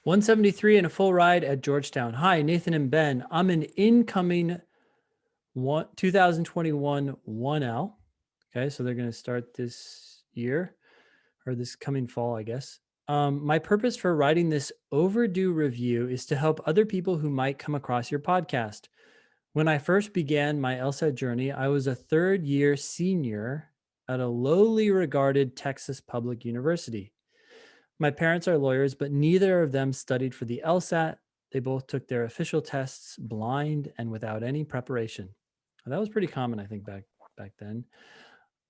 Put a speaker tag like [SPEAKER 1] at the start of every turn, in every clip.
[SPEAKER 1] 173 and a full ride at Georgetown. Hi, Nathan and Ben. I'm an incoming 2021 1L. Okay, so they're going to start this year or this coming fall, I guess. My purpose for writing this overdue review is to help other people who might come across your podcast. When I first began my LSAT journey, I was a third year senior at a lowly regarded Texas public university. My parents are lawyers, but neither of them studied for the LSAT. They both took their official tests blind and without any preparation. That was pretty common, I think, back then.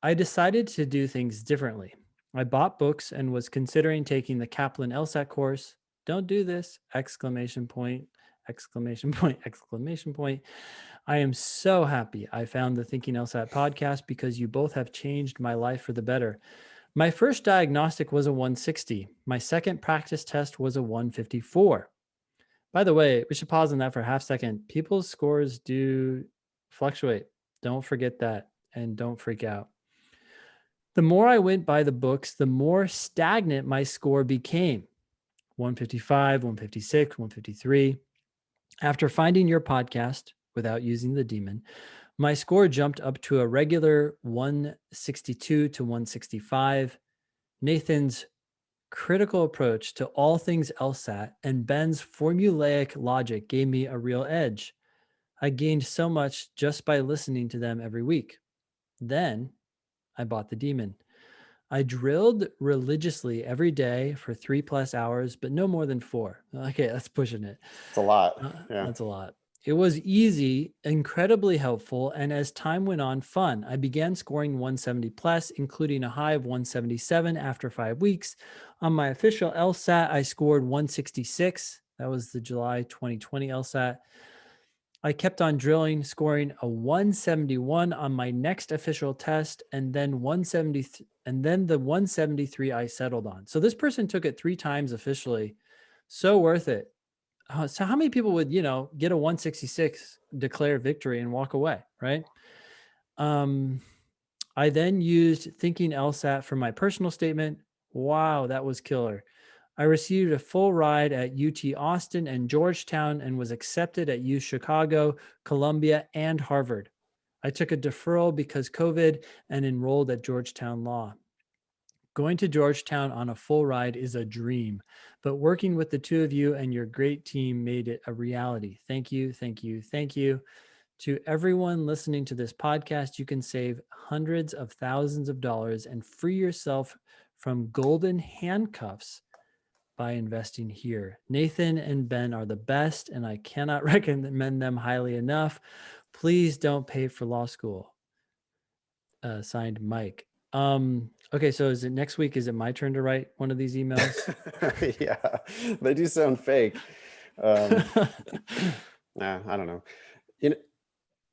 [SPEAKER 1] I decided to do things differently. I bought books and was considering taking the Kaplan LSAT course. Don't do this! Exclamation point, exclamation point, exclamation point. I am so happy I found the Thinking LSAT podcast because you both have changed my life for the better. My first diagnostic was a 160. My second practice test was a 154. By the way, we should pause on that for a half second. People's scores do fluctuate. Don't forget that and don't freak out. The more I went by the books, the more stagnant my score became. 155, 156, 153. After finding your podcast without using the demon, my score jumped up to a regular 162 to 165. Nathan's critical approach to all things LSAT and Ben's formulaic logic gave me a real edge. I gained so much just by listening to them every week. Then I bought the demon. I drilled religiously every day for 3+ hours, but no more than 4. Okay, that's pushing it.
[SPEAKER 2] It's a lot. Yeah.
[SPEAKER 1] That's a lot. It was easy, incredibly helpful, and as time went on, fun. I began scoring 170 plus, including a high of 177 after 5 weeks. On my official LSAT, I scored 166. That was the July 2020 LSAT. I kept on drilling, scoring a 171 on my next official test, and then 170, and then the 173 I settled on. So this person took it 3 times officially. So worth it. So how many people would, get a 166, declare victory, and walk away, right? I then used Thinking LSAT for my personal statement. Wow, that was killer. I received a full ride at UT Austin and Georgetown and was accepted at U Chicago, Columbia, and Harvard. I took a deferral because COVID and enrolled at Georgetown Law. Going to Georgetown on a full ride is a dream, but working with the two of you and your great team made it a reality. Thank you, thank you, thank you. To everyone listening to this podcast, you can save hundreds of thousands of dollars and free yourself from golden handcuffs by investing here. Nathan and Ben are the best, and I cannot recommend them highly enough. Please don't pay for law school. Signed, Mike. Okay, so is it next week? Is it my turn to write one of these emails?
[SPEAKER 2] Yeah, they do sound fake. Nah, I don't know.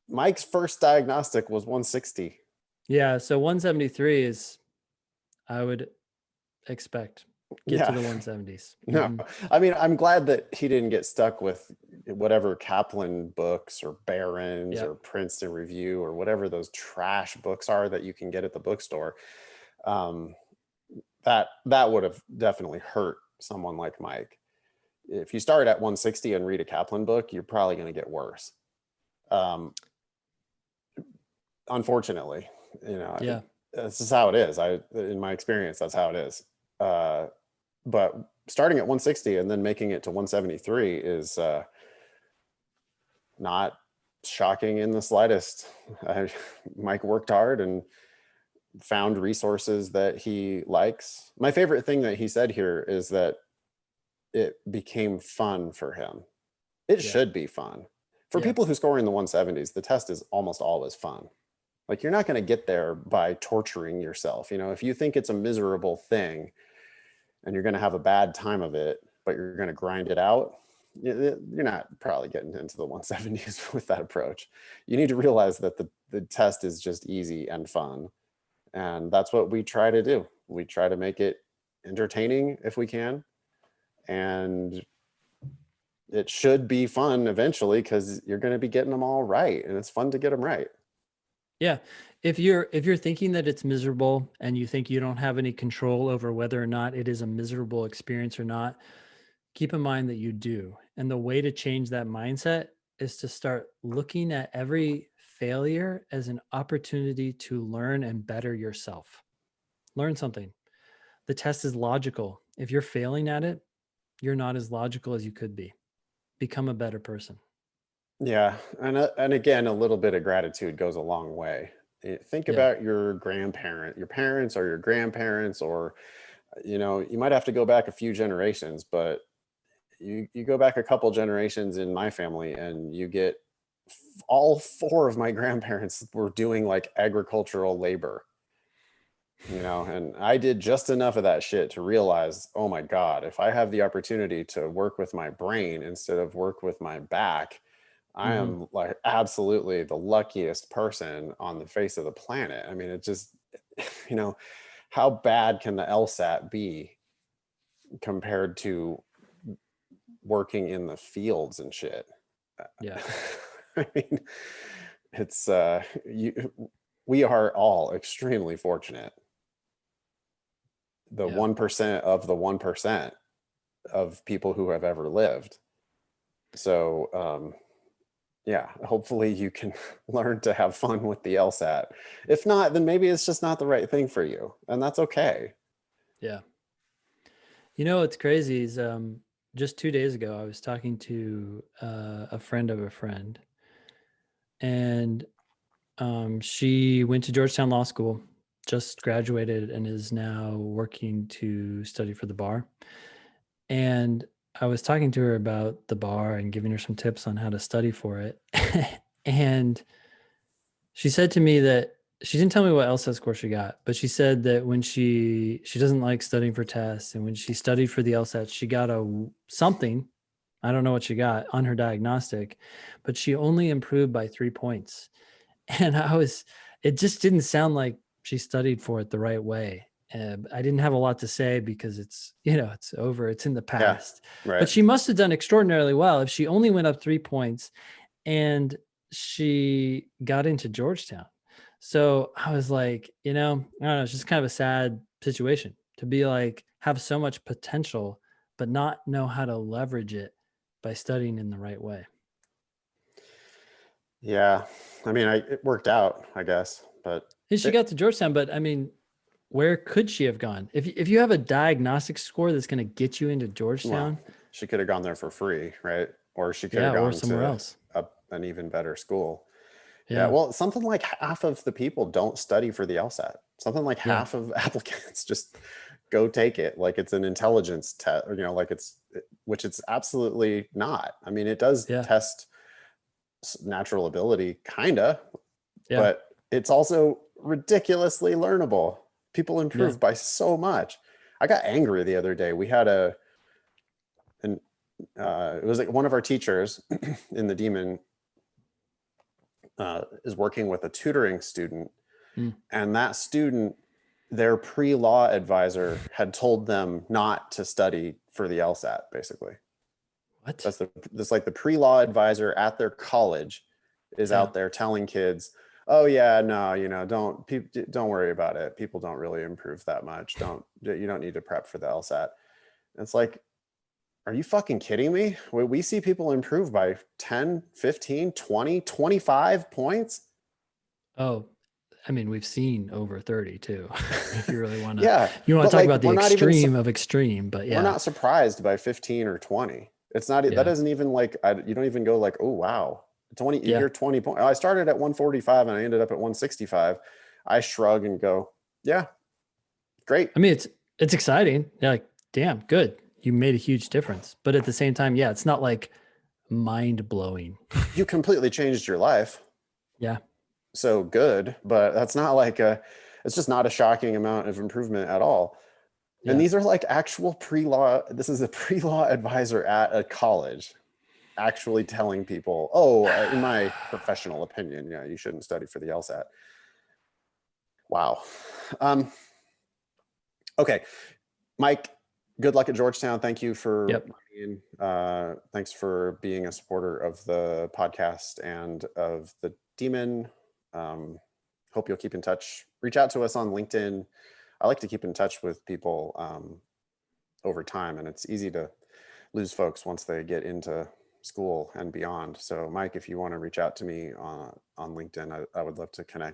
[SPEAKER 2] Mike's first diagnostic was 160.
[SPEAKER 1] Yeah, so 173 is, I would expect, get to the 170s.
[SPEAKER 2] No, I mean, I'm glad that he didn't get stuck with whatever Kaplan books or Barron's or Princeton Review or whatever those trash books are that you can get at the bookstore. That would have definitely hurt someone like Mike. If you start at 160 and read a Kaplan book, you're probably going to get worse. Unfortunately, this is how it is. In my experience, that's how it is. But starting at 160 and then making it to 173 is not shocking in the slightest. Mike worked hard and found resources that he likes. My favorite thing that he said here is that it became fun for him. It should be fun. For people who score in the 170s, the test is almost always fun. Like, you're not going to get there by torturing yourself. If you think it's a miserable thing and you're going to have a bad time of it, but you're going to grind it out, you're not probably getting into the 170s with that approach. You need to realize that the test is just easy and fun. And that's what we try to do. We try to make it entertaining if we can. And it should be fun eventually because you're going to be getting them all right. And it's fun to get them right.
[SPEAKER 1] Yeah. If you're thinking that it's miserable and you think you don't have any control over whether or not it is a miserable experience or not, keep in mind that you do. And the way to change that mindset is to start looking at every failure as an opportunity to learn and better yourself. Learn something. The test is logical. If you're failing at it, you're not as logical as you could be. Become a better person.
[SPEAKER 2] Yeah, and again, a little bit of gratitude goes a long way. Think
[SPEAKER 1] Yeah.
[SPEAKER 2] about your grandparent, your parents or your grandparents, or you might have to go back a few generations, but you go back a couple generations in my family, and you get all four of my grandparents were doing like agricultural labor, and I did just enough of that shit to realize, oh my God, if I have the opportunity to work with my brain instead of work with my back, I
[SPEAKER 1] Hmm.
[SPEAKER 2] am like absolutely the luckiest person on the face of the planet. I mean, it just, you know, how bad can the LSAT be compared to working in the fields and shit?
[SPEAKER 1] Yeah.
[SPEAKER 2] I mean, it's we are all extremely fortunate. The
[SPEAKER 1] Yeah.
[SPEAKER 2] 1% of the 1% of people who have ever lived. So, yeah, hopefully you can learn to have fun with the LSAT. If not, then maybe it's just not the right thing for you, and that's okay.
[SPEAKER 1] Yeah. You know what's crazy is just 2 days ago I was talking to a friend of a friend, and she went to Georgetown Law School, just graduated, and is now working to study for the bar. And I was talking to her about the bar and giving her some tips on how to study for it. And she said to me that she didn't tell me what LSAT score she got, but she said that when she doesn't like studying for tests, and when she studied for the LSAT, she got a something. I don't know what she got on her diagnostic, but she only improved by 3 points. And it just didn't sound like she studied for it the right way. I didn't have a lot to say because it's over, it's in the
[SPEAKER 2] Yeah,
[SPEAKER 1] past. But
[SPEAKER 2] right.
[SPEAKER 1] she must have done extraordinarily well if she only went up 3 points and she got into Georgetown. So I was like, I don't know, it's just kind of a sad situation to be like, have so much potential, but not know how to leverage it by studying in the right way.
[SPEAKER 2] Yeah, I mean, it worked out, I guess, but
[SPEAKER 1] And she
[SPEAKER 2] it,
[SPEAKER 1] got to Georgetown, but I mean, where could she have gone? If you have a diagnostic score that's going to get you into
[SPEAKER 2] well,
[SPEAKER 1] Georgetown,
[SPEAKER 2] she could have gone there for free, right? Or she could have
[SPEAKER 1] yeah, or
[SPEAKER 2] gone
[SPEAKER 1] somewhere
[SPEAKER 2] to
[SPEAKER 1] else.
[SPEAKER 2] an even better school. Yeah,
[SPEAKER 1] Yeah.
[SPEAKER 2] well, something like half of the people don't study for the LSAT. Something like
[SPEAKER 1] Yeah.
[SPEAKER 2] half of applicants just go take it like it's an intelligence test, like which it's absolutely not. I mean, it does
[SPEAKER 1] Yeah.
[SPEAKER 2] test natural ability, kinda,
[SPEAKER 1] Yeah.
[SPEAKER 2] but it's also ridiculously learnable. People
[SPEAKER 1] Yeah.
[SPEAKER 2] improve by so much. I got angry the other day. We had an it was like one of our teachers in the Demon is working with a tutoring student,
[SPEAKER 1] Mm.
[SPEAKER 2] and that student, their pre-law advisor had told them not to study for the LSAT. Basically,
[SPEAKER 1] What?
[SPEAKER 2] that's like the pre-law advisor at their college is
[SPEAKER 1] Yeah.
[SPEAKER 2] out there telling kids, "Oh yeah, no, don't worry about it. People don't really improve that much. You don't need to prep for the LSAT." It's like, are you fucking kidding me? We see people improve by 10, 15, 20, 25 points.
[SPEAKER 1] Oh, I mean, we've seen over 30 too. If you really want to,
[SPEAKER 2] Yeah,
[SPEAKER 1] you want
[SPEAKER 2] but
[SPEAKER 1] to talk
[SPEAKER 2] like
[SPEAKER 1] about the extreme of extreme, but
[SPEAKER 2] we're
[SPEAKER 1] yeah.
[SPEAKER 2] not surprised by 15 or 20. It's not that
[SPEAKER 1] Yeah.
[SPEAKER 2] doesn't even like you don't even go like, "Oh wow, 20
[SPEAKER 1] Yeah.
[SPEAKER 2] you're 20 points." I started at 145 and I ended up at 165. I shrug and go, "Yeah, great."
[SPEAKER 1] I mean, it's exciting. Yeah, like, damn, good. You made a huge difference. But at the same time, yeah, it's not like mind blowing.
[SPEAKER 2] You completely changed your life.
[SPEAKER 1] Yeah.
[SPEAKER 2] So good, but that's not like it's just not a shocking amount of improvement at all. And
[SPEAKER 1] Yeah.
[SPEAKER 2] these are like actual pre-law. This is a pre-law advisor at a college actually telling people, "Oh, in my professional opinion, yeah, you shouldn't study for the LSAT." Wow. Um, okay, Mike. Good luck at Georgetown. Thank you for
[SPEAKER 1] Yep.
[SPEAKER 2] being. Thanks for being a supporter of the podcast and of the Demon. Um, Hope you'll keep in touch. Reach out to us on LinkedIn. I like to keep in touch with people over time, and it's easy to lose folks once they get into school and beyond. So Mike, if you want to reach out to me on LinkedIn, I would love to connect.